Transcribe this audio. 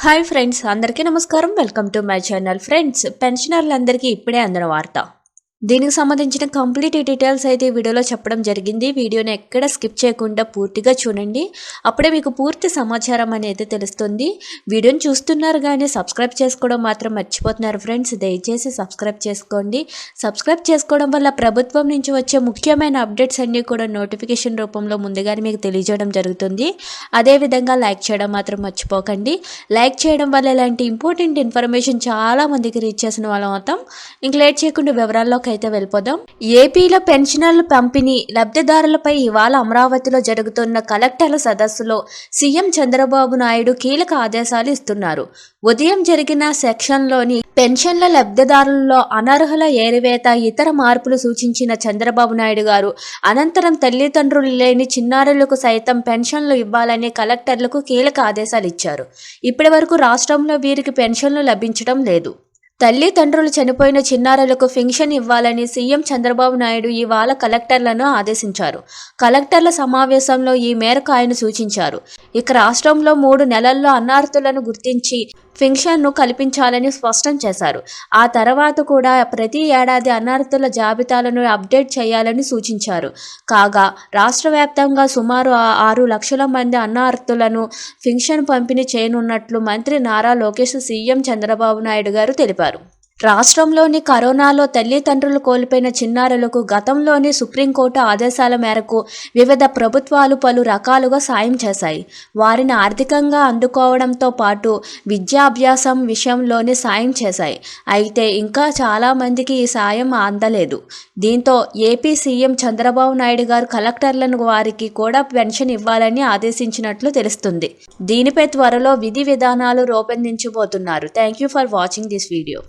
Hi friends, అందరికీ నమస్కారం. Welcome to my channel. Friends, పెన్షనర్లందరికీ ఇప్పుడే అందిన వార్త. దీనికి సంబంధించిన కంప్లీట్ డీటెయిల్స్ అయితే ఈ వీడియోలో చెప్పడం జరిగింది. వీడియోని ఎక్కడ స్కిప్ చేయకుండా పూర్తిగా చూడండి. అప్పుడే మీకు పూర్తి సమాచారం అనేది తెలుస్తుంది. వీడియోని చూస్తున్నారు కానీ సబ్స్క్రైబ్ చేసుకోవడం మాత్రం మర్చిపోతున్నారు ఫ్రెండ్స్. దయచేసి సబ్స్క్రైబ్ చేసుకోండి. సబ్స్క్రైబ్ చేసుకోవడం వల్ల ప్రభుత్వం నుంచి వచ్చే ముఖ్యమైన అప్డేట్స్ అన్నీ కూడా నోటిఫికేషన్ రూపంలో ముందుగానే మీకు తెలియజేయడం జరుగుతుంది. అదేవిధంగా లైక్ చేయడం మాత్రం మర్చిపోకండి. లైక్ చేయడం వల్ల ఇలాంటి ఇంపార్టెంట్ ఇన్ఫర్మేషన్ చాలా మందికి రీచ్ చేసిన వాళ్ళం అవుతాం. ఇంక లేట్ చేయకుండా వివరాల్లో అయితే వెళ్ళిపోదాం. ఏపీలో పెన్షనర్ల పంపిణీ లబ్ధిదారులపై ఇవాళ అమరావతిలో జరుగుతున్న కలెక్టర్ల సదస్సులో సీఎం చంద్రబాబు నాయుడు కీలక ఆదేశాలు ఇస్తున్నారు. ఉదయం జరిగిన సెక్షన్లోని పెన్షన్ల లబ్ధిదారులలో అనర్హుల ఏరివేత, ఇతర మార్పులు సూచించిన చంద్రబాబు నాయుడు గారు అనంతరం తల్లిదండ్రులు లేని చిన్నారులకు సైతం పెన్షన్లు ఇవ్వాలని కలెక్టర్లకు కీలక ఆదేశాలు ఇచ్చారు. ఇప్పటి వరకు రాష్ట్రంలో వీరికి పెన్షన్లు లభించడం లేదు. తల్లిదండ్రులు చనిపోయిన చిన్నారులకు పెన్షన్ ఇవ్వాలని సీఎం చంద్రబాబు నాయుడు ఇవాళ కలెక్టర్లను ఆదేశించారు. కలెక్టర్ల సమావేశంలో ఈ మేరకు ఆయన సూచించారు. ఇక రాష్ట్రంలో 3 నెలల్లో అన్నార్థులను గుర్తించి పెన్షన్ను కల్పించాలని స్పష్టం చేశారు. ఆ తర్వాత కూడా ప్రతి ఏడాది అన్నార్థుల జాబితాలను అప్డేట్ చేయాలని సూచించారు. కాగా రాష్ట్ర వ్యాప్తంగా సుమారు 6 లక్షల మంది అన్నార్థులను పెన్షన్ పంపిణీ చేయనున్నట్లు మంత్రి నారా లోకేష్ సీఎం చంద్రబాబు నాయుడు గారు తెలిపారు. రాష్ట్రంలోని కరోనాలో తల్లిదండ్రులు కోల్పోయిన చిన్నారులకు గతంలోని సుప్రీంకోర్టు ఆదేశాల మేరకు వివిధ ప్రభుత్వాలు పలు రకాలుగా సాయం చేశాయి. వారిని ఆర్థికంగా అందుకోవడంతో పాటు విద్యాభ్యాసం విషయంలోనే సాయం చేశాయి. అయితే ఇంకా చాలామందికి ఈ సాయం అందలేదు. దీంతో ఏపీ సీఎం చంద్రబాబు నాయుడు గారు కలెక్టర్లను వారికి కూడా పెన్షన్ ఇవ్వాలని ఆదేశించినట్లు తెలుస్తుంది. దీనిపై త్వరలో విధి విధానాలు రూపొందించబోతున్నారు. Thank you for watching this video.